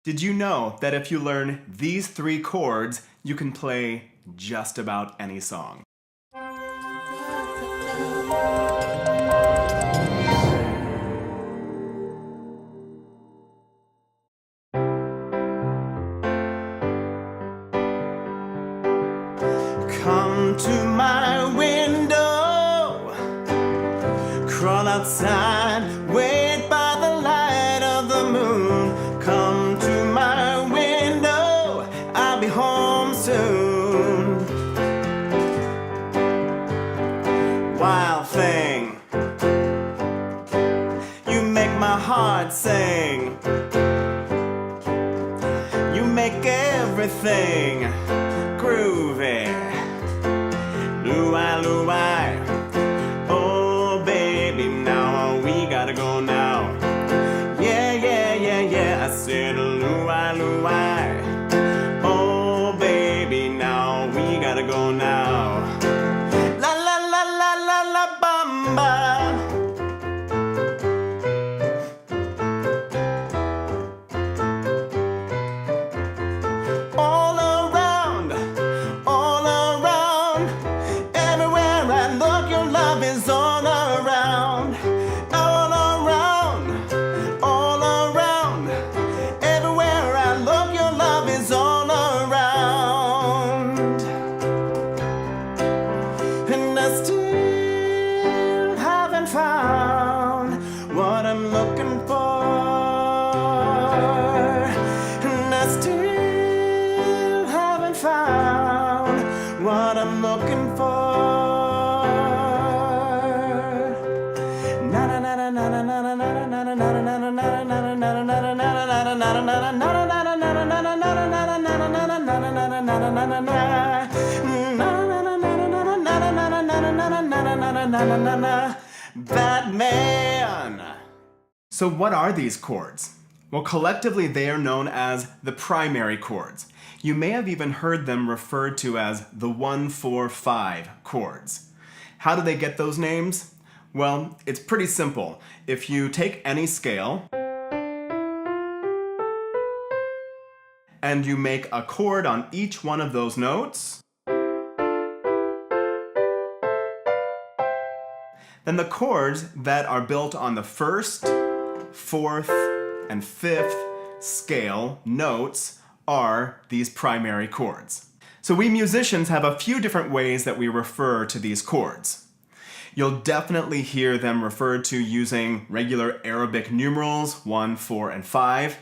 Did you know that if you learn these 3 chords, you can play just about any song? Come to my window, crawl outside, wait by the light of the moon. Come to my window, I'll be home soon. Wild thing, you make my heart sing. You make everything groovy. Luai, luai, oh baby, now we gotta go now. Yeah, yeah, yeah, yeah, I said luai, luai, oh baby, now we gotta go now. La la la la la la bamba. What I'm looking for. Batman. So what are these chords? Well, collectively they are known as the primary chords. You may have even heard them referred to as the 1, 4, 5 chords. How do they get those names? Well, it's pretty simple. If you take any scale and you make a chord on each one of those notes, then the chords that are built on the 1st, 4th, and 5th scale notes are these primary chords. So we musicians have a few different ways that we refer to these chords. You'll definitely hear them referred to using regular Arabic numerals 1, 4, and 5.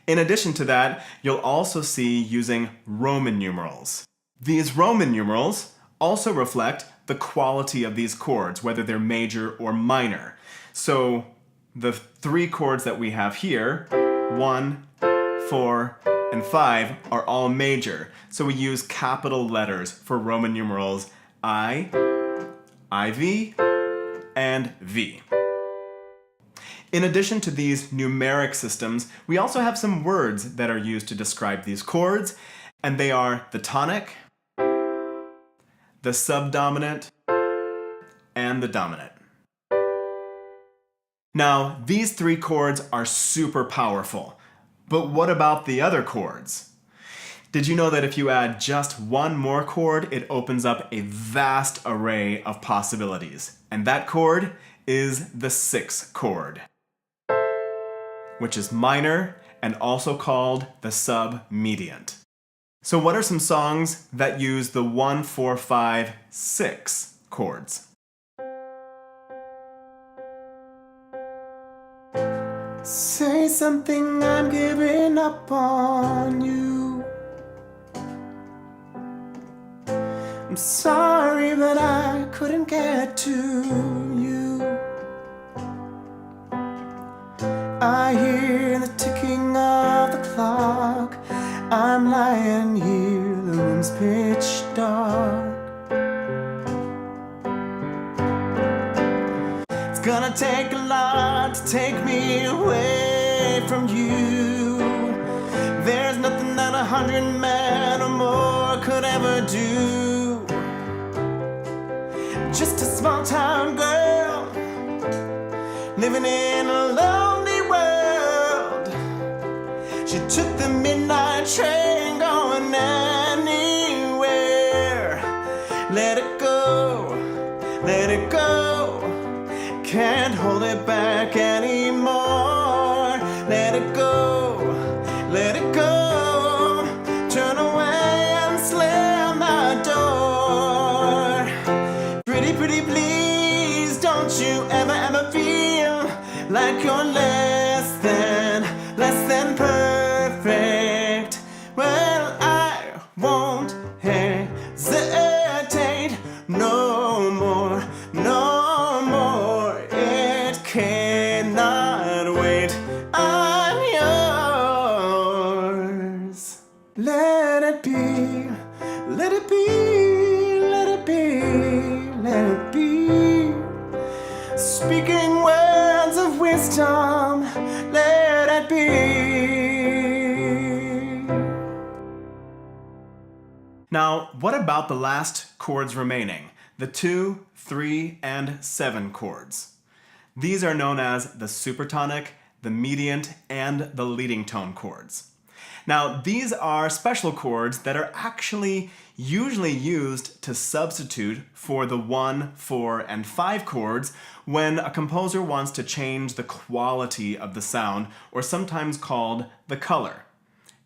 In addition to that, you'll also see using Roman numerals. These Roman numerals also reflect the quality of these chords, whether they're major or minor. So the 3 chords that we have here, 1, 4, and 5, are all major. So we use capital letters for Roman numerals I, IV, and V. In addition to these numeric systems, we also have some words that are used to describe these chords, and they are the tonic, the subdominant, and the dominant. Now, these 3 chords are super powerful. But what about the other chords? Did you know that if you add just one more chord, it opens up a vast array of possibilities? And that chord is the 6th chord, which is minor and also called the submediant. So what are some songs that use the 1, 4, 5, 6 chords? Say something, I'm giving up on you. I'm sorry, but I couldn't get to you. I hear the ticking of the clock. I'm lying here, the room's pitch dark. It's gonna take a lot to take me away from you. There's nothing that 100 men or more could ever do. Just a small town girl living in a lonely world. She Took the midnight train going anywhere. Let it go, let it go. Can't hold it back anymore. Let it go, let it go. Turn away and slam the door. Pretty, pretty please, don't you ever, ever feel like you're less than perfect. Well, I won't hesitate no more, no more. It cannot wait. I'm yours. Let it be, let it be, let it be, let it be. Speaking words of wisdom, let it be. Now, what about the last chords remaining? The 2, 3, and 7 chords. These are known as the supertonic, the mediant, and the leading tone chords. Now, these are special chords that are actually usually used to substitute for the 1, 4, and 5 chords when a composer wants to change the quality of the sound, or sometimes called the color.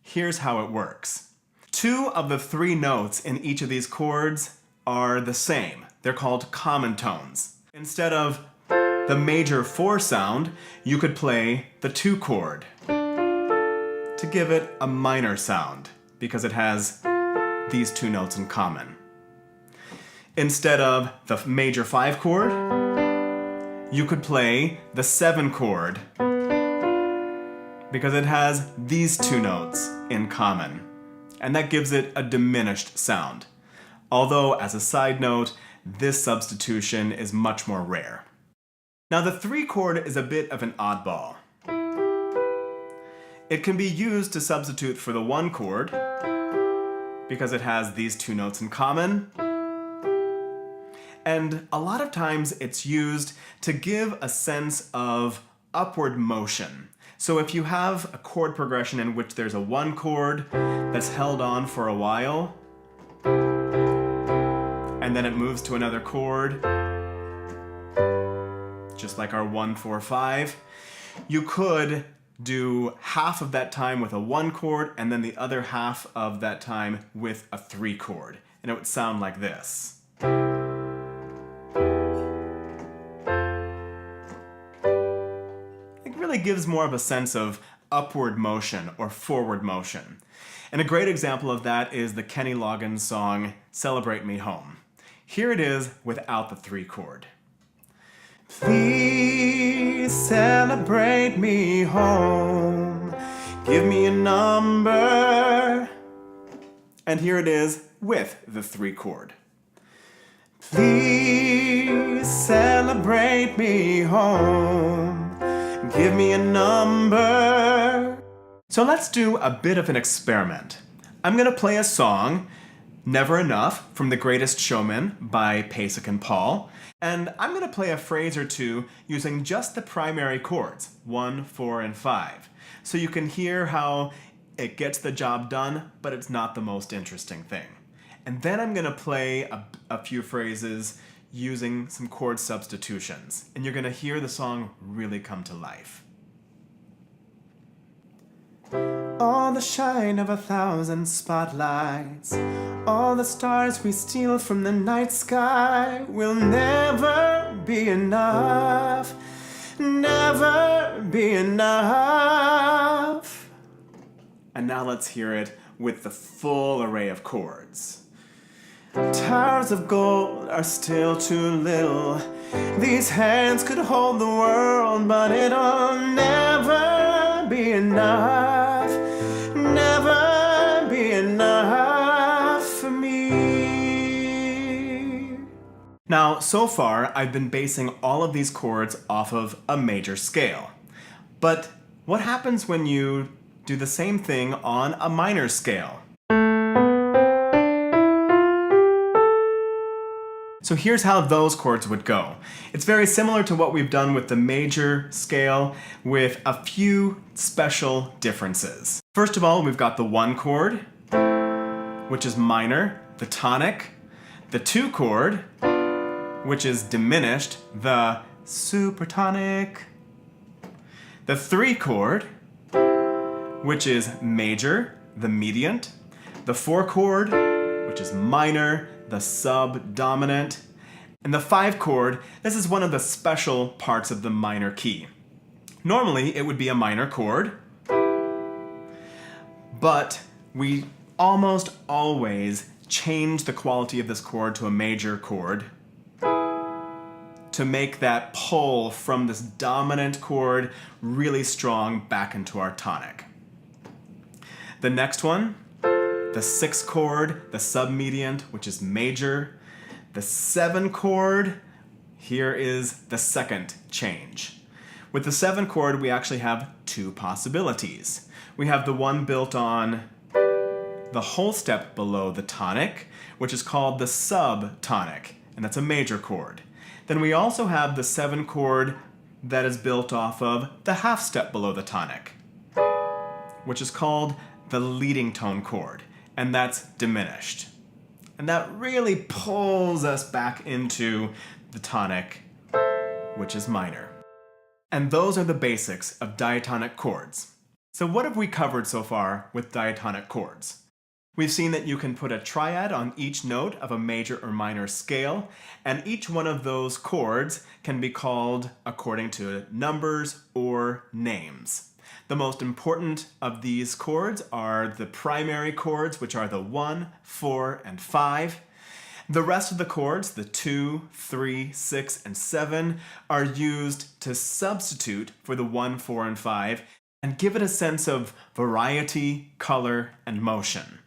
Here's how it works. 2 of the 3 notes in each of these chords are the same. They're called common tones. Instead of the major 4 sound, you could play the 2 chord to give it a minor sound, because it has these 2 notes in common. Instead of the major 5 chord, you could play the 7 chord, because it has these 2 notes in common, and that gives it a diminished sound. Although, as a side note, this substitution is much more rare. Now, the 3 chord is a bit of an oddball. It can be used to substitute for the 1 chord, because it has these 2 notes in common. And a lot of times it's used to give a sense of upward motion. So if you have a chord progression in which there's a 1 chord that's held on for a while, and then it moves to another chord, just like our 1, 4, 5, you could do half of that time with a 1 chord and then the other half of that time with a 3 chord. And it would sound like this. It really gives more of a sense of upward motion or forward motion. And a great example of that is the Kenny Loggins song, Celebrate Me Home. Here it is without the 3 chord. Please celebrate me home. Give me a number. And here it is with the 3 chord. Please celebrate me home. Give me a number. So let's do a bit of an experiment. I'm going to play a song, Never Enough, from The Greatest Showman by Pasek and Paul. And I'm going to play a phrase or two using just the primary chords, 1, 4, and 5. So you can hear how it gets the job done, but it's not the most interesting thing. And then I'm going to play a few phrases using some chord substitutions. And you're going to hear the song really come to life. All the shine of 1,000 spotlights, all the stars we steal from the night sky will never be enough, never be enough. And now let's hear it with the full array of chords. Towers of gold are still too little. These hands could hold the world, but it'll never be enough. Never be enough for me. Now, so far, I've been basing all of these chords off of a major scale. But what happens when you do the same thing on a minor scale? So here's how those chords would go. It's very similar to what we've done with the major scale, with a few special differences. First of all, we've got the 1 chord, which is minor, the tonic, the 2 chord, which is diminished, the supertonic, the 3 chord, which is major, the mediant, the 4 chord, which is minor, the subdominant, and the 5 chord, this is one of the special parts of the minor key. Normally, it would be a minor chord, but we almost always change the quality of this chord to a major chord to make that pull from this dominant chord really strong back into our tonic. The next one, the 6 chord, the submediant, which is major. The 7 chord, here is the second change. With the 7 chord, we actually have 2 possibilities. We have the one built on the whole step below the tonic, which is called the subtonic, and that's a major chord. Then we also have the 7 chord that is built off of the half step below the tonic, which is called the leading tone chord, and that's diminished. And that really pulls us back into the tonic, which is minor. And those are the basics of diatonic chords. So what have we covered so far with diatonic chords? We've seen that you can put a triad on each note of a major or minor scale, and each one of those chords can be called according to numbers or names. The most important of these chords are the primary chords, which are the 1, 4, and 5. The rest of the chords, the 2, 3, 6, and 7, are used to substitute for the 1, 4, and 5 and give it a sense of variety, color, and motion.